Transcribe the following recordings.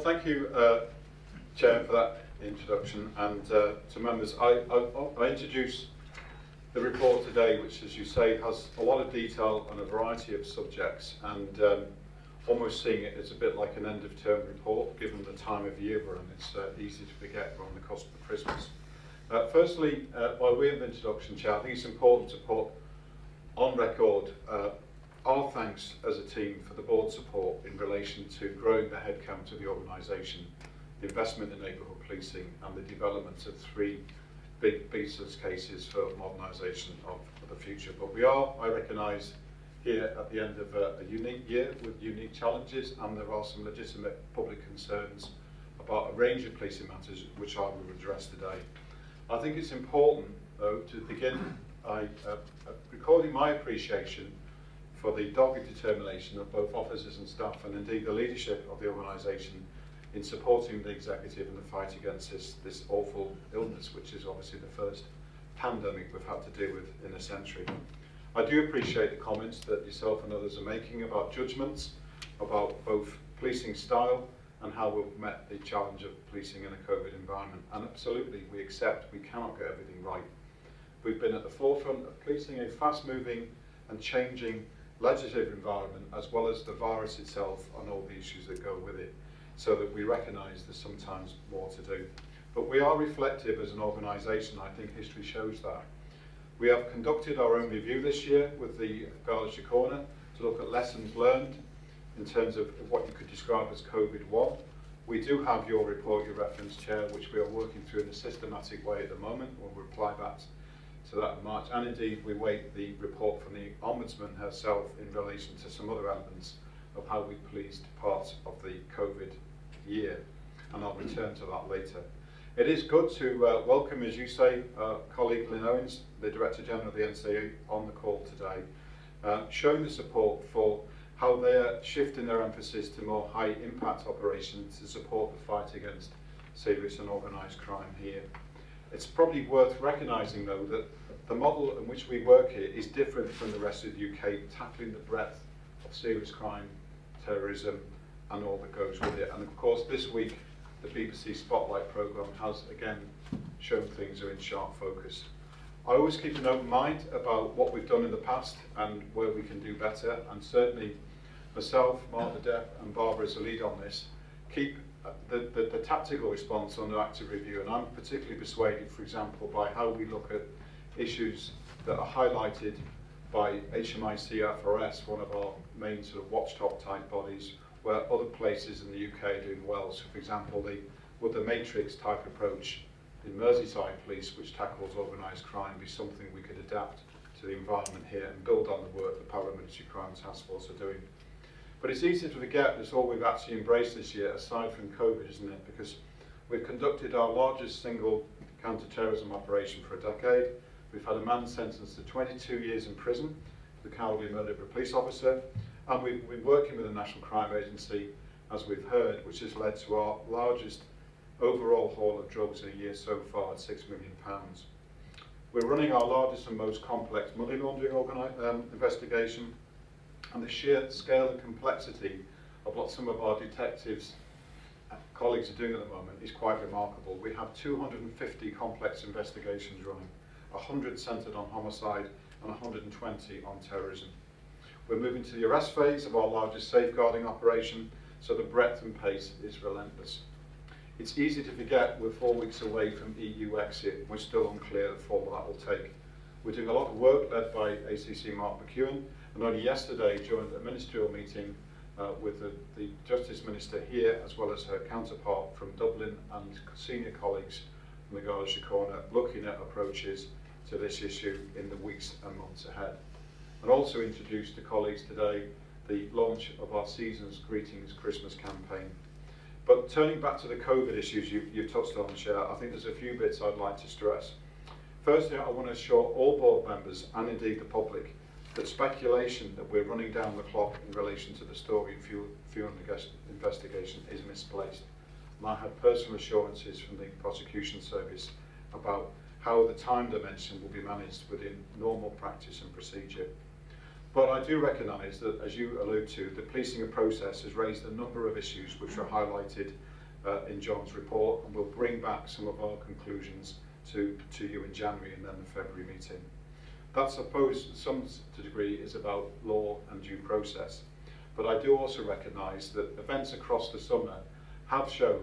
thank you, Chair, for that introduction, and to members. I introduce the report today, which, as you say, has a lot of detail on a variety of subjects, and almost seeing it as a bit like an end-of-term report, given the time of year we're in. It's easy to forget we're on the cusp of Christmas. Firstly, by way of introduction, Chair, I think it's important to put on record our thanks as a team for the board support in relation to growing the headcount of the organisation, the investment in neighbourhood policing, and the development of 3 big business cases for modernisation of the future. But we are, I recognise, here at the end of a unique year with unique challenges, and there are some legitimate public concerns about a range of policing matters which I will address today. I think it's important, though, to begin by recording my appreciation for the dogged determination of both officers and staff, and indeed the leadership of the organisation, in supporting the executive in the fight against this awful illness, which is obviously the first pandemic we've had to deal with in a century. I do appreciate the comments that yourself and others are making about judgments, about both policing style and how we've met the challenge of policing in a COVID environment. And absolutely, we accept we cannot get everything right. We've been at the forefront of policing a fast-moving and changing legislative environment, as well as the virus itself and all the issues that go with it, so that we recognise there's sometimes more to do. But we are reflective as an organisation. I think history shows that. We have conducted our own review this year with the Garda Corner to look at lessons learned in terms of what you could describe as COVID-1. We do have your report, your reference, Chair, which we are working through in a systematic way at the moment. We'll reply back to that in March, and indeed we wait the report from the Ombudsman herself in relation to some other elements of how we policed parts of the COVID year, and I'll return to that later. It is good to welcome, as you say, colleague Lynn Owens, the Director General of the NCA, on the call today, showing the support for how they're shifting their emphasis to more high-impact operations to support the fight against serious and organised crime here. It's probably worth recognising, though, that the model in which we work here is different from the rest of the UK, tackling the breadth of serious crime, terrorism, and all that goes with it. And of course, this week, the BBC Spotlight programme has again shown things are in sharp focus. I always keep an open mind about what we've done in the past and where we can do better, and certainly myself, Mark the Depp, and Barbara as a lead on this, keep the tactical response under active review, and I'm particularly persuaded, for example, by how we look at issues that are highlighted by HMICFRS, one of our main sort of watchdog type bodies, where other places in the UK are doing well. So, for example, would the matrix type approach in Merseyside Police, which tackles organised crime, be something we could adapt to the environment here and build on the work the Paramilitary Crime Task Force are doing? But it's easy to forget that's all we've actually embraced this year, aside from COVID, isn't it? Because we've conducted our largest single counter-terrorism operation for a decade. We've had a man sentenced to 22 years in prison for the cowardly murder of a police officer, and we've been working with the National Crime Agency, as we've heard, which has led to our largest overall haul of drugs in a year so far at £6 million. We're running our largest and most complex money laundering investigation, and the sheer scale and complexity of what some of our detectives colleagues are doing at the moment is quite remarkable. We have 250 complex investigations running, 100 centred on homicide and 120 on terrorism. We're moving to the arrest phase of our largest safeguarding operation, so the breadth and pace is relentless. It's easy to forget we're 4 weeks away from EU exit. We're still unclear the form that will take. We're doing a lot of work led by ACC Mark McEwen, and only yesterday joined a ministerial meeting with the Justice Minister here, as well as her counterpart from Dublin and senior colleagues from the Garda Corner, looking at approaches to this issue in the weeks and months ahead. And also introduced to colleagues today the launch of our Season's Greetings Christmas campaign. But turning back to the COVID issues you touched on, Chair, I think there's a few bits I'd like to stress. Firstly, I want to assure all board members and indeed the public that speculation that we're running down the clock in relation to the Story and Fuel investigation is misplaced. And I have personal assurances from the prosecution service about how the time dimension will be managed within normal practice and procedure. But I do recognise that, as you allude to, the policing process has raised a number of issues which are highlighted in John's report, and we'll bring back some of our conclusions to you in January and then the February meeting. That, I suppose, to some degree is about law and due process. But I do also recognise that events across the summer have shown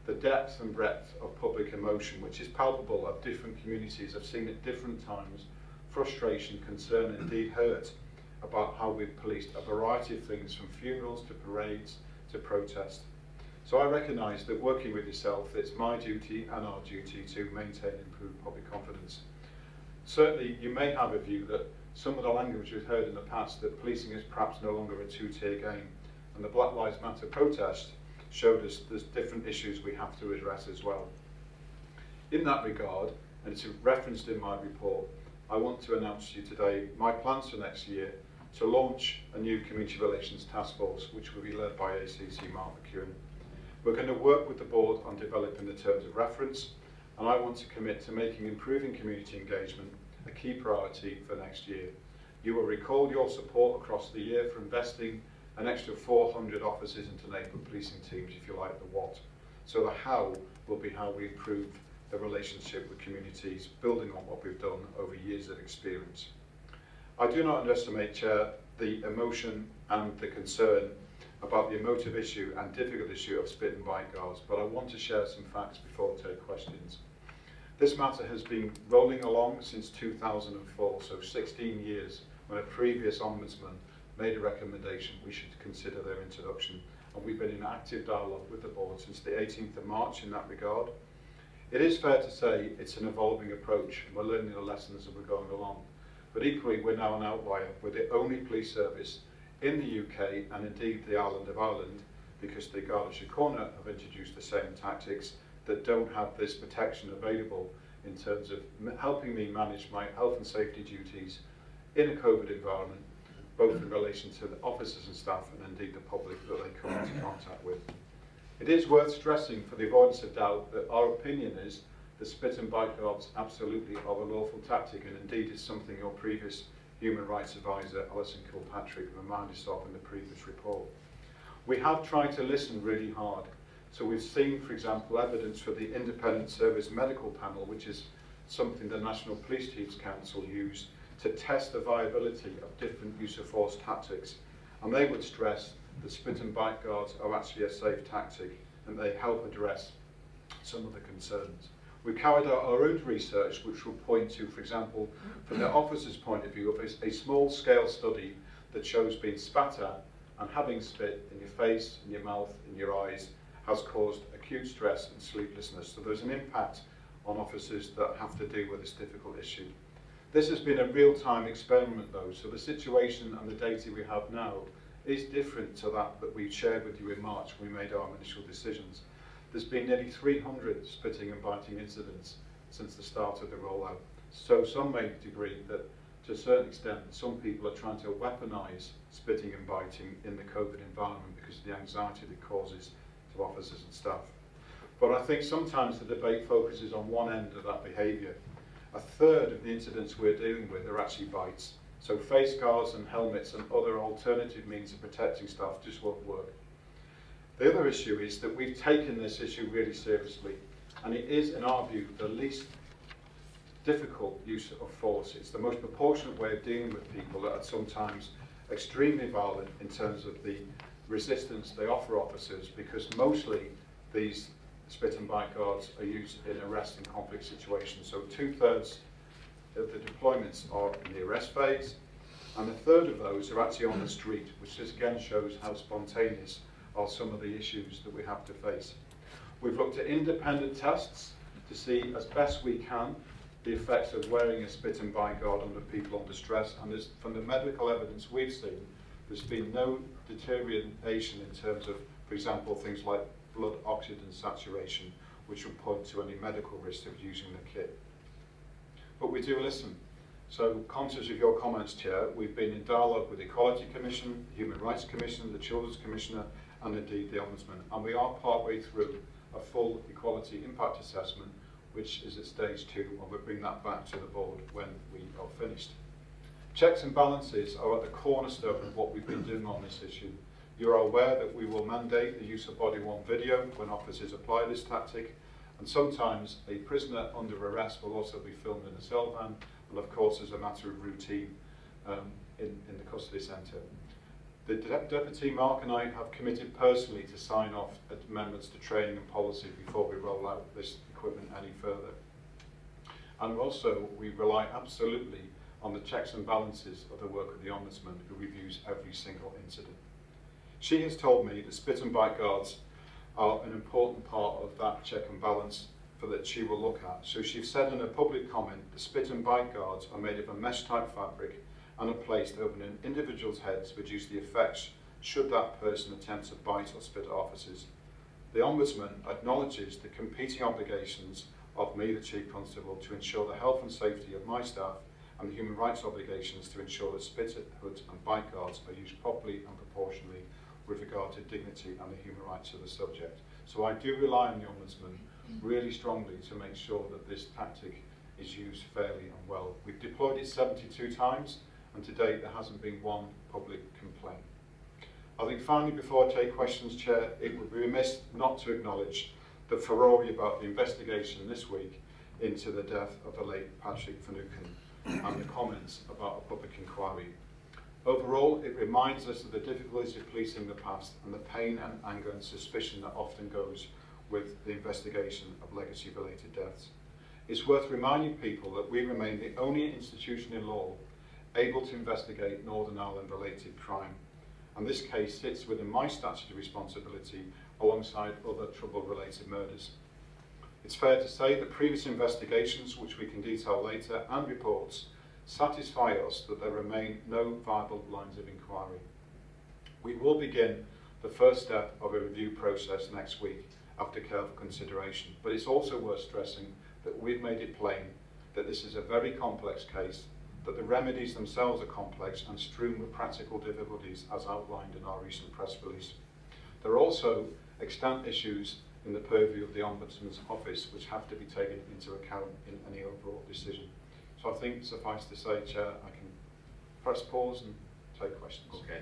the depth and breadth of public emotion, which is palpable at different communities. I've seen at different times frustration, concern, and indeed hurt about how we've policed a variety of things, from funerals to parades to protest. So I recognise that working with yourself, it's my duty and our duty to maintain and improve public confidence. Certainly, you may have a view that some of the language we've heard in the past, that policing is perhaps no longer a two-tier game, and the Black Lives Matter protest showed us there's different issues we have to address as well. In that regard, and it's referenced in my report, I want to announce to you today my plans for next year to launch a new community relations task force, which will be led by ACC Mark McEwen. We're going to work with the board on developing the terms of reference, and I want to commit to making improving community engagement a key priority for next year. You will recall your support across the year for investing an extra 400 officers into neighbourhood policing teams, if you like, the what. So the how will be how we improve the relationship with communities, building on what we've done over years of experience. I do not underestimate, Chair, the emotion and the concern about the emotive issue and difficult issue of spit and bite guards, but I want to share some facts before I take questions. This matter has been rolling along since 2004, so 16 years, when a previous Ombudsman made a recommendation we should consider their introduction, and we've been in active dialogue with the board since the 18th of March in that regard. It is fair to say it's an evolving approach, and we're learning the lessons as we're going along. But equally, we're now an outlier. We're the only police service in the UK, and indeed the island of Ireland, because the Garda Síochána have introduced the same tactics, that don't have this protection available in terms of helping me manage my health and safety duties in a COVID environment, both in relation to the officers and staff and indeed the public that they come into contact with. It is worth stressing, for the avoidance of doubt, that our opinion is that spit and bite guards absolutely are a lawful tactic, and indeed is something your previous Human Rights Advisor, Alison Kilpatrick, reminded us of in the previous report. We have tried to listen really hard. So we've seen, for example, evidence for the Independent Service Medical Panel, which is something the National Police Chiefs Council used to test the viability of different use of force tactics. And they would stress that spit and bite guards are actually a safe tactic, and they help address some of the concerns. We carried out our own research, which will point to, for example, from the officer's point of view, of a small-scale study that shows being spat at and having spit in your face, in your mouth, in your eyes, has caused acute stress and sleeplessness. So there's an impact on officers that have to deal with this difficult issue. This has been a real-time experiment though, so the situation and the data we have now is different to that we shared with you in March when we made our initial decisions. There's been nearly 300 spitting and biting incidents since the start of the rollout. So some may agree that to a certain extent some people are trying to weaponise spitting and biting in the COVID environment because of the anxiety that causes to officers and staff. But I think sometimes the debate focuses on one end of that behaviour. A third of the incidents we're dealing with are actually bites. So face guards and helmets and other alternative means of protecting staff just won't work. The other issue is that we've taken this issue really seriously, and it is, in our view, the least difficult use of force. It's the most proportionate way of dealing with people that are sometimes extremely violent in terms of the resistance they offer officers, because mostly these spit and bite guards are used in arrest and conflict situations. So 2/3 of the deployments are in the arrest phase, and a third of those are actually on the street, which just again shows how spontaneous are some of the issues that we have to face. We've looked at independent tests to see as best we can the effects of wearing a spit and bite guard under people under stress, and from the medical evidence we've seen, there's been no deterioration in terms of, for example, things like blood oxygen saturation, which would point to any medical risk of using the kit. But we do listen. So, conscious of your comments, Chair, we've been in dialogue with the Equality Commission, the Human Rights Commission, the Children's Commissioner, and indeed the Ombudsman. And we are partway through a full equality impact assessment, which is at stage 2, and we'll bring that back to the board when we are finished. Checks and balances are at the cornerstone of what we've been doing on this issue. You are aware that we will mandate the use of body-worn video when officers apply this tactic, and sometimes a prisoner under arrest will also be filmed in a cell van, and of course as a matter of routine in the custody centre. The Deputy Mark and I have committed personally to sign off amendments to training and policy before we roll out this equipment any further. And also we rely absolutely on the checks and balances of the work of the Ombudsman, who reviews every single incident. She has told me that spit and bite guards are an important part of that check and balance that she will look at. So she's said in a public comment, the spit and bite guards are made of a mesh type fabric and are placed over an individual's head to reduce the effects should that person attempt to bite or spit at officers. The Ombudsman acknowledges the competing obligations of me, the Chief Constable, to ensure the health and safety of my staff, and the human rights obligations to ensure that spit, hood and bite guards are used properly and proportionally with regard to dignity and the human rights of the subject. So I do rely on the Ombudsman really strongly to make sure that this tactic is used fairly and well. We've deployed it 72 times, and to date there hasn't been one public complaint. I think finally, before I take questions, Chair, it would be remiss not to acknowledge the furore about the investigation this week into the death of the late Patrick Finucane and the comments about a public inquiry. Overall, it reminds us of the difficulties of policing the past and the pain and anger and suspicion that often goes with the investigation of legacy-related deaths. It's worth reminding people that we remain the only institution in law able to investigate Northern Ireland-related crime, and this case sits within my statutory responsibility alongside other trouble-related murders. It's fair to say that previous investigations, which we can detail later, and reports satisfy us that there remain no viable lines of inquiry. We will begin the first step of a review process next week after careful consideration, but it's also worth stressing that we've made it plain that this is a very complex case, that the remedies themselves are complex and strewn with practical difficulties as outlined in our recent press release. There are also extant issues in the purview of the Ombudsman's office which have to be taken into account in any overall decision. So I think, suffice to say, Chair, I can press pause and take questions. Okay.